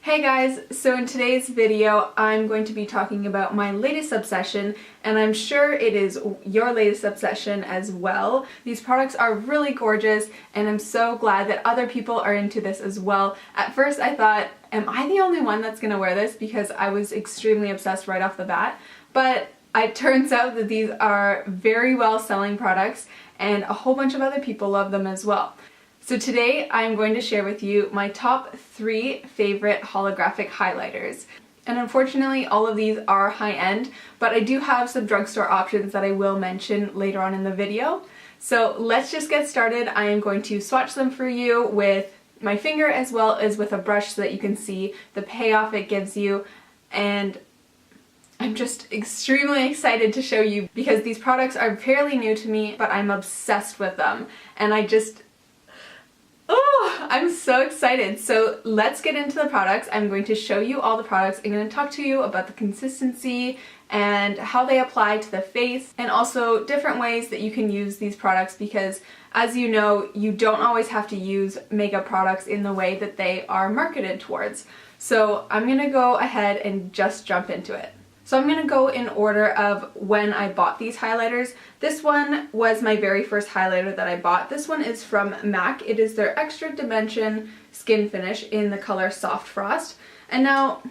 Hey guys, so in today's video I'm going to be talking about my latest obsession, and I'm sure it is your latest obsession as well. These products are really gorgeous and I'm so glad that other people are into this as well. At first I thought, am I the only one that's gonna wear this, because I was extremely obsessed right off the bat, but it turns out that these are very well selling products and a whole bunch of other people love them as well. So today I'm going to share with you my top 3 favorite holographic highlighters. And unfortunately all of these are high-end, but I do have some drugstore options that I will mention later on in the video. So let's just get started. I am going to swatch them for you with my finger as well as with a brush so that you can see the payoff it gives you. And I'm just extremely excited to show you because these products are fairly new to me, but I'm obsessed with them. And I'm so excited. So let's get into the products. I'm going to show you all the products. I'm going to talk to you about the consistency and how they apply to the face, and also different ways that you can use these products, because as you know, you don't always have to use makeup products in the way that they are marketed towards. So I'm going to go ahead and just jump into it. So I'm going to go in order of when I bought these highlighters. This one was my very first highlighter that I bought. This one is from MAC. It is their Extra Dimension Skin Finish in the color Soft Frost. And now,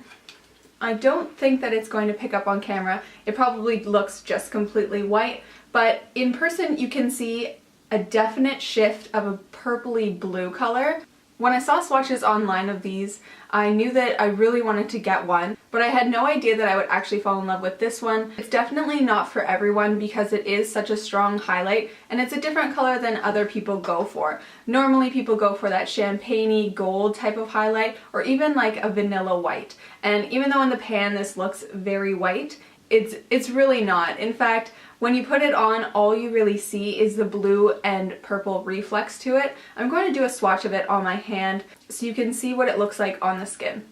I don't think that it's going to pick up on camera. It probably looks just completely white, but in person you can see a definite shift of a purpley blue color. When I saw swatches online of these, I knew that I really wanted to get one, but I had no idea that I would actually fall in love with this one. It's definitely not for everyone because it is such a strong highlight, and it's a different color than other people go for. Normally people go for that champagne-y gold type of highlight, or even like a vanilla white. And even though in the pan this looks very white, it's really not. In fact, when you put it on, all you really see is the blue and purple reflex to it. I'm going to do a swatch of it on my hand so you can see what it looks like on the skin.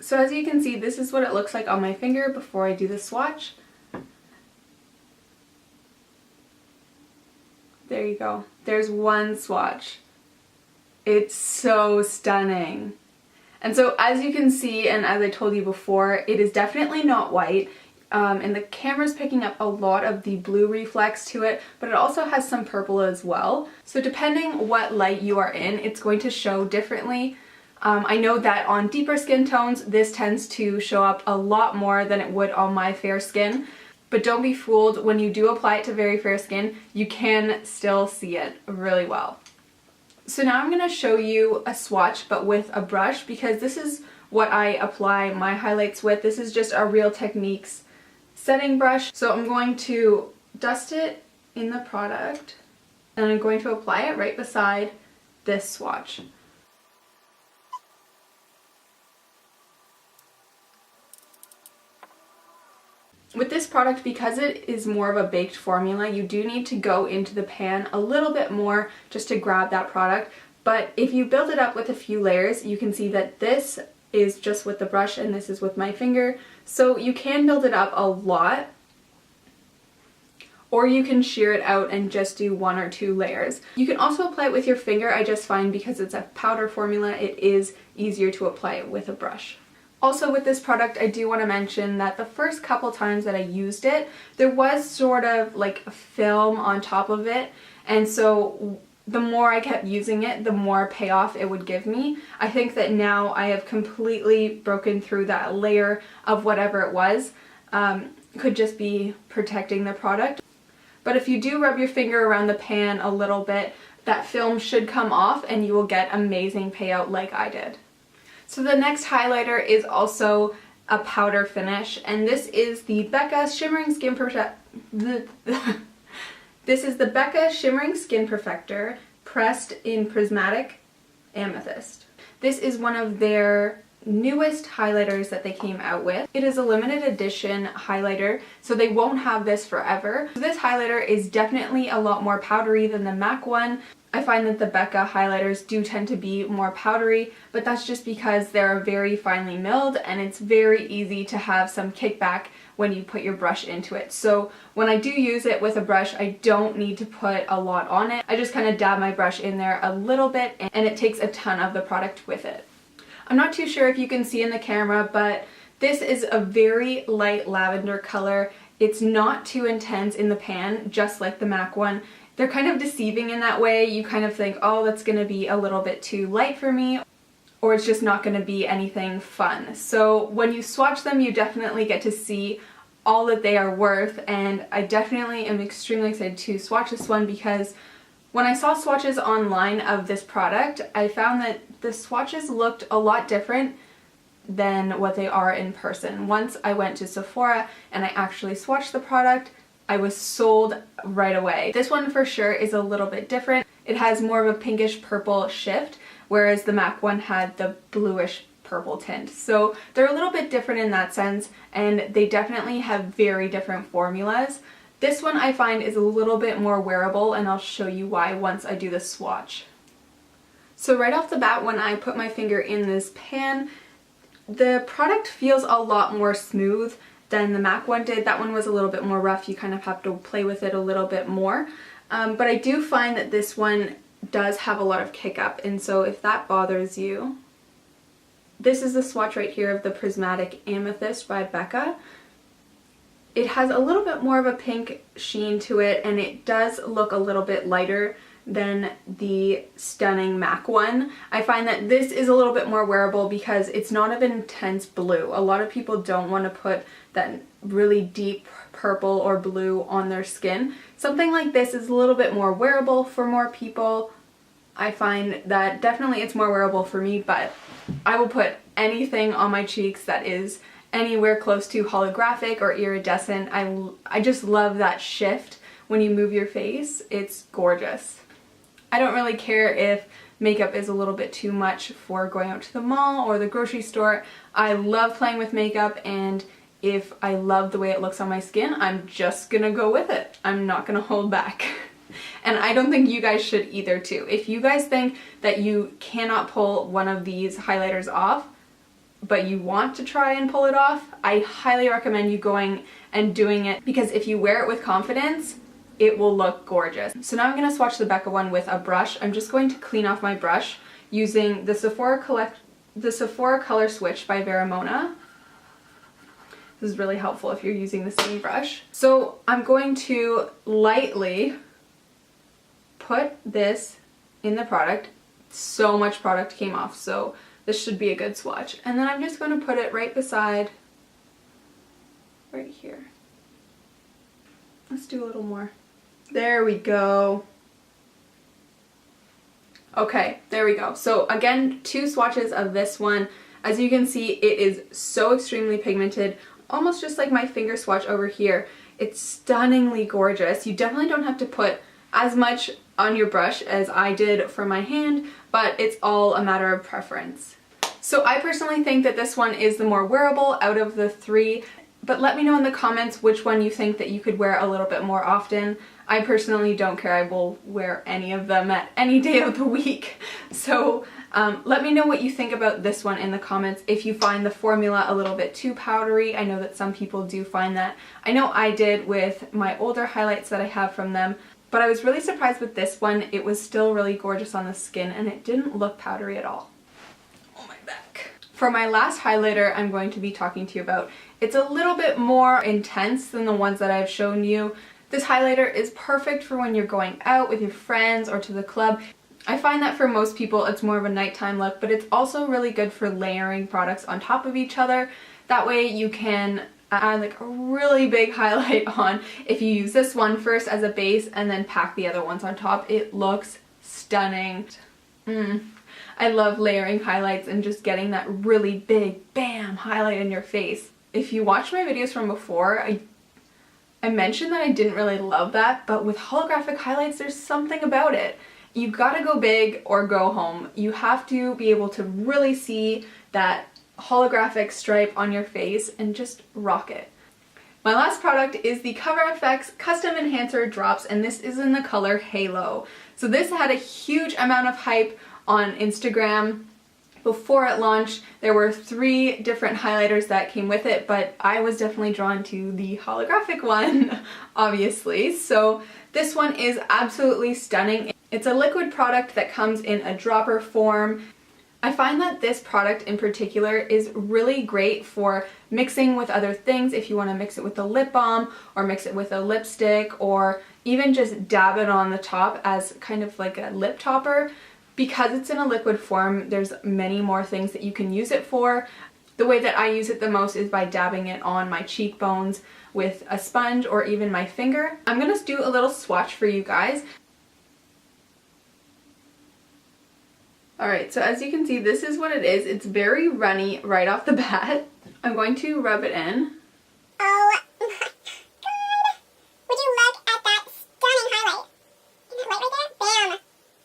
So as you can see, this is what it looks like on my finger before I do the swatch. There you go. There's one swatch. It's so stunning. And so as you can see, and as I told you before, it is definitely not white. And the camera's picking up a lot of the blue reflex to it, but it also has some purple as well. So depending what light you are in, it's going to show differently. I know that on deeper skin tones, this tends to show up a lot more than it would on my fair skin. But don't be fooled, when you do apply it to very fair skin, you can still see it really well. So now I'm going to show you a swatch, but with a brush, because this is what I apply my highlights with. This is just a Real Techniques setting brush. So I'm going to dust it in the product and I'm going to apply it right beside this swatch. With this product, because it is more of a baked formula, you do need to go into the pan a little bit more just to grab that product. But if you build it up with a few layers, you can see that this is just with the brush and this is with my finger. So you can build it up a lot, or you can shear it out and just do 1 or 2 layers. You can also apply it with your finger. I just find because it's a powder formula, it is easier to apply it with a brush. Also with this product, I do want to mention that the first couple times that I used it, there was sort of like a film on top of it, and so the more I kept using it, the more payoff it would give me. I think that now I have completely broken through that layer of whatever it was. Could just be protecting the product. But if you do rub your finger around the pan a little bit, that film should come off and you will get amazing payout like I did. So the next highlighter is also a powder finish, and this is the Becca Shimmering Skin This is the Becca Shimmering Skin Perfector pressed in Prismatic Amethyst. This is one of their newest highlighters that they came out with. It is a limited edition highlighter, so they won't have this forever. This highlighter is definitely a lot more powdery than the MAC one. I find that the Becca highlighters do tend to be more powdery, but that's just because they're very finely milled and it's very easy to have some kickback when you put your brush into it. So when I do use it with a brush, I don't need to put a lot on it. I just kind of dab my brush in there a little bit and it takes a ton of the product with it. I'm not too sure if you can see in the camera, but this is a very light lavender color. It's not too intense in the pan, just like the MAC one. They're kind of deceiving in that way. You kind of think, oh, that's gonna be a little bit too light for me, or it's just not gonna be anything fun. So when you swatch them, you definitely get to see all that they are worth, and I definitely am extremely excited to swatch this one because when I saw swatches online of this product, I found that the swatches looked a lot different than what they are in person. Once I went to Sephora and I actually swatched the product, I was sold right away. This one for sure is a little bit different. It has more of a pinkish purple shift, whereas the MAC one had the bluish purple tint. So they're a little bit different in that sense, and they definitely have very different formulas. This one I find is a little bit more wearable, and I'll show you why once I do the swatch. So right off the bat, when I put my finger in this pan, the product feels a lot more smooth than the MAC one did. That one was a little bit more rough. You kind of have to play with it a little bit more. But I do find that this one does have a lot of kick up, and so if that bothers you, this is the swatch right here of the Prismatic Amethyst by Becca. It has a little bit more of a pink sheen to it, and it does look a little bit lighter than the stunning MAC one. I find that this is a little bit more wearable because it's not of an intense blue. A lot of people don't want to put that really deep purple or blue on their skin. Something like this is a little bit more wearable for more people. I find that definitely it's more wearable for me, but I will put anything on my cheeks that is anywhere close to holographic or iridescent. I just love that shift when you move your face. It's gorgeous. I don't really care if makeup is a little bit too much for going out to the mall or the grocery store. I love playing with makeup, and if I love the way it looks on my skin, I'm just gonna go with it. I'm not gonna hold back. And I don't think you guys should either too. If you guys think that you cannot pull one of these highlighters off, but you want to try and pull it off, I highly recommend you going and doing it, because if you wear it with confidence, it will look gorgeous. So now I'm going to swatch the Becca one with a brush. I'm just going to clean off my brush using the Sephora Color Switch by Veramona. This is really helpful if you're using the same brush. So I'm going to lightly put this in the product. So much product came off, so this should be a good swatch. And then I'm just going to put it right beside, right here. Let's do a little more. There we go. Okay, there we go. So again, 2 swatches of this one. As you can see, it is so extremely pigmented, almost just like my finger swatch over here. It's stunningly gorgeous. You definitely don't have to put as much on your brush as I did for my hand, but it's all a matter of preference. So I personally think that this one is the more wearable out of the 3, but let me know in the comments which one you think that you could wear a little bit more often. I personally don't care. I will wear any of them at any day of the week. So let me know what you think about this one in the comments. If you find the formula a little bit too powdery, I know that some people do find that. I know I did with my older highlights that I have from them, but I was really surprised with this one. It was still really gorgeous on the skin, and it didn't look powdery at all. Oh, my back. For my last highlighter I'm going to be talking to you about, it's a little bit more intense than the ones that I've shown you. This highlighter is perfect for when you're going out with your friends or to the club. I find that for most people it's more of a nighttime look, but it's also really good for layering products on top of each other. That way you can add like a really big highlight on. If you use this one first as a base and then pack the other ones on top, it looks stunning. I love layering highlights and just getting that really big bam highlight in your face. If you watch my videos from before, I mentioned that I didn't really love that, but with holographic highlights, there's something about it. You gotta go big or go home. You have to be able to really see that holographic stripe on your face and just rock it. My last product is the Cover FX Custom Enhancer Drops, and this is in the color Halo. So this had a huge amount of hype on Instagram. Before it launched, there were 3 different highlighters that came with it, but I was definitely drawn to the holographic one, obviously. So this one is absolutely stunning. It's a liquid product that comes in a dropper form. I find that this product in particular is really great for mixing with other things. If you want to mix it with a lip balm or mix it with a lipstick, or even just dab it on the top as kind of like a lip topper. Because it's in a liquid form, there's many more things that you can use it for. The way that I use it the most is by dabbing it on my cheekbones with a sponge or even my finger. I'm going to do a little swatch for you guys. Alright, so as you can see, this is what it is. It's very runny right off the bat. I'm going to rub it in. Oh my god! Would you look at that stunning highlight? In that light right there? Bam!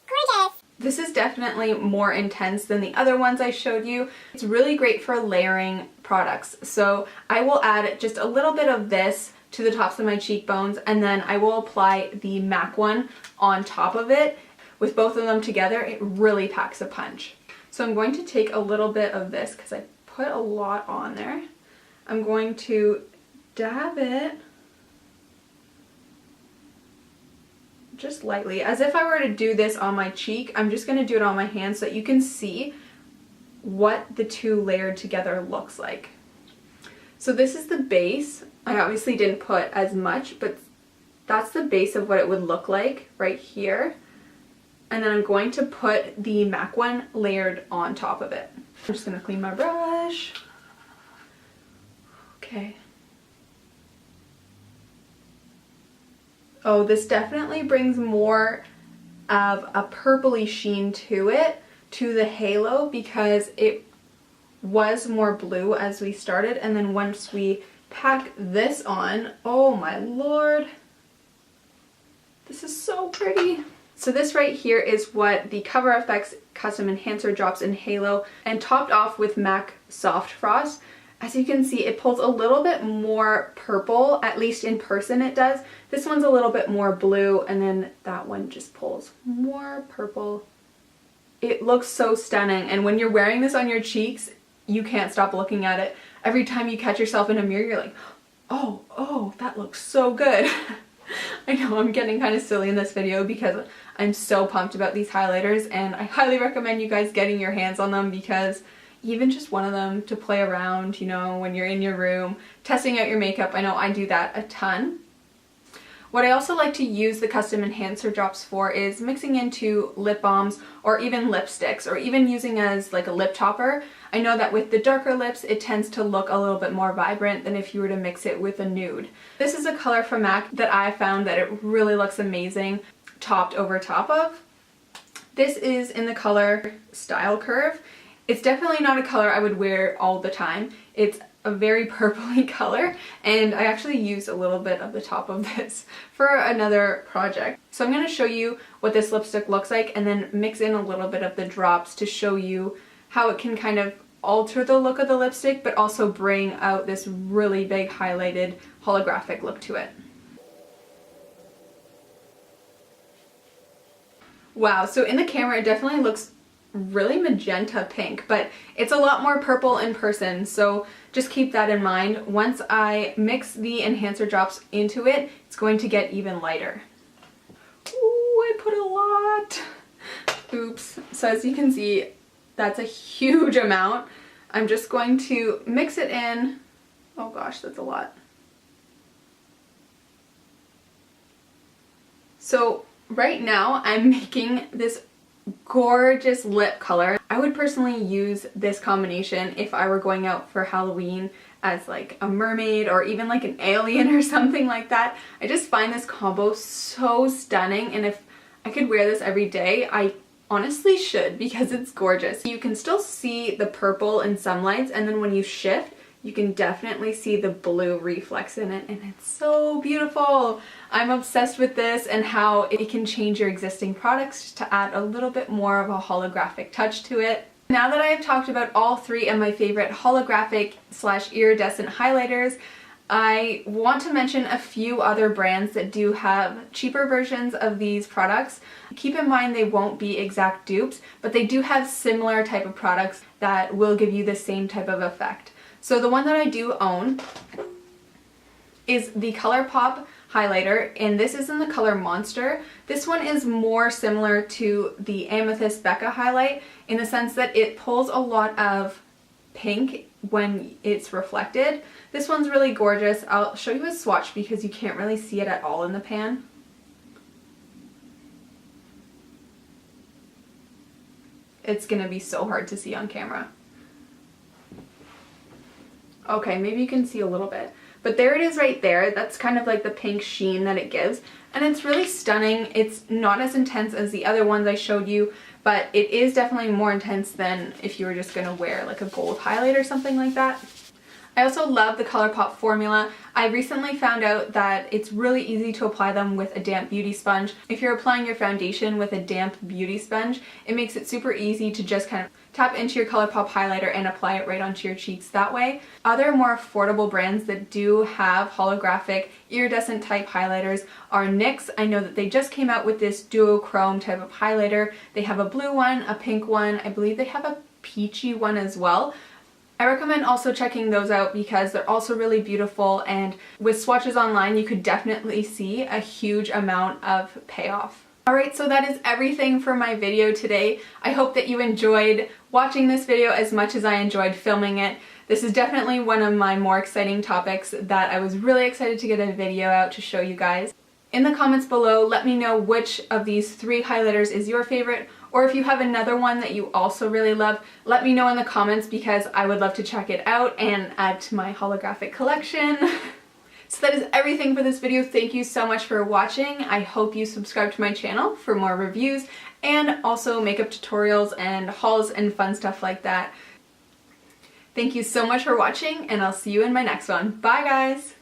Gorgeous! This is definitely more intense than the other ones I showed you. It's really great for layering products. So I will add just a little bit of this to the tops of my cheekbones, and then I will apply the MAC one on top of it. With both of them together, it really packs a punch. So I'm going to take a little bit of this because I put a lot on there. I'm going to dab it just lightly, as if I were to do this on my cheek. I'm just going to do it on my hand so that you can see what the two layered together looks like. So this is the base. I obviously didn't put as much, but that's the base of what it would look like right here. And then I'm going to put the MAC one layered on top of it. I'm just going to clean my brush. Okay. Oh, this definitely brings more of a purpley sheen to it, to the halo, because it was more blue as we started, and then once we pack this on, oh my lord, this is so pretty. So this right here is what the Cover FX Custom Enhancer drops in Halo, and topped off with MAC Soft Frost. As you can see, it pulls a little bit more purple, at least in person it does. This one's a little bit more blue, and then that one just pulls more purple. It looks so stunning, and when you're wearing this on your cheeks, you can't stop looking at it. Every time you catch yourself in a mirror, you're like, oh, that looks so good. I know I'm getting kind of silly in this video because I'm so pumped about these highlighters, and I highly recommend you guys getting your hands on them, because even just one of them to play around, you know, when you're in your room, testing out your makeup. I know I do that a ton. What I also like to use the Custom Enhancer drops for is mixing into lip balms or even lipsticks, or even using as like a lip topper. I know that with the darker lips, it tends to look a little bit more vibrant than if you were to mix it with a nude. This is a color from MAC that I found that it really looks amazing topped over top of. This is in the color Style Curve. It's definitely not a color I would wear all the time. It's a very purpley color, and I actually used a little bit of the top of this for another project. So I'm going to show you what this lipstick looks like, and then mix in a little bit of the drops to show you how it can kind of alter the look of the lipstick, but also bring out this really big highlighted holographic look to it. Wow, so in the camera it definitely looks really magenta pink, but it's a lot more purple in person, so just keep that in mind. Once I mix the enhancer drops into it, it's going to get even lighter. Ooh, I put a lot. Oops. So as you can see, that's a huge amount. I'm just going to mix it in. Oh gosh, that's a lot. So right now I'm making this gorgeous lip color. I would personally use this combination if I were going out for Halloween as like a mermaid or even like an alien or something like that. I just find this combo so stunning, and if I could wear this every day, I honestly should, because it's gorgeous. You can still see the purple in some lights, and then when you shift, you can definitely see the blue reflex in it, and it's so beautiful. I'm obsessed with this and how it can change your existing products just to add a little bit more of a holographic touch to it. Now that I have talked about all three of my favorite holographic / iridescent highlighters, I want to mention a few other brands that do have cheaper versions of these products. Keep in mind they won't be exact dupes, but they do have similar type of products that will give you the same type of effect. So the one that I do own is the ColourPop highlighter, and this is in the color Monster. This one is more similar to the Amethyst Becca highlight in the sense that it pulls a lot of pink when it's reflected. This one's really gorgeous. I'll show you a swatch because you can't really see it at all in the pan. It's gonna be so hard to see on camera. Okay, maybe you can see a little bit. But there it is right there. That's kind of like the pink sheen that it gives. And it's really stunning. It's not as intense as the other ones I showed you, but it is definitely more intense than if you were just gonna wear like a gold highlight or something like that. I also love the ColourPop formula. I recently found out that it's really easy to apply them with a damp beauty sponge. If you're applying your foundation with a damp beauty sponge, it makes it super easy to just kind of tap into your ColourPop highlighter and apply it right onto your cheeks that way. Other more affordable brands that do have holographic iridescent type highlighters are NYX. I know that they just came out with this duochrome type of highlighter. They have a blue one, a pink one, I believe they have a peachy one as well. I recommend also checking those out because they're also really beautiful, and with swatches online you could definitely see a huge amount of payoff. Alright, so that is everything for my video today. I hope that you enjoyed watching this video as much as I enjoyed filming it. This is definitely one of my more exciting topics that I was really excited to get a video out to show you guys. In the comments below, let me know which of these 3 highlighters is your favorite, or if you have another one that you also really love, let me know in the comments because I would love to check it out and add to my holographic collection. So that is everything for this video. Thank you so much for watching. I hope you subscribe to my channel for more reviews and also makeup tutorials and hauls and fun stuff like that. Thank you so much for watching, and I'll see you in my next one. Bye guys!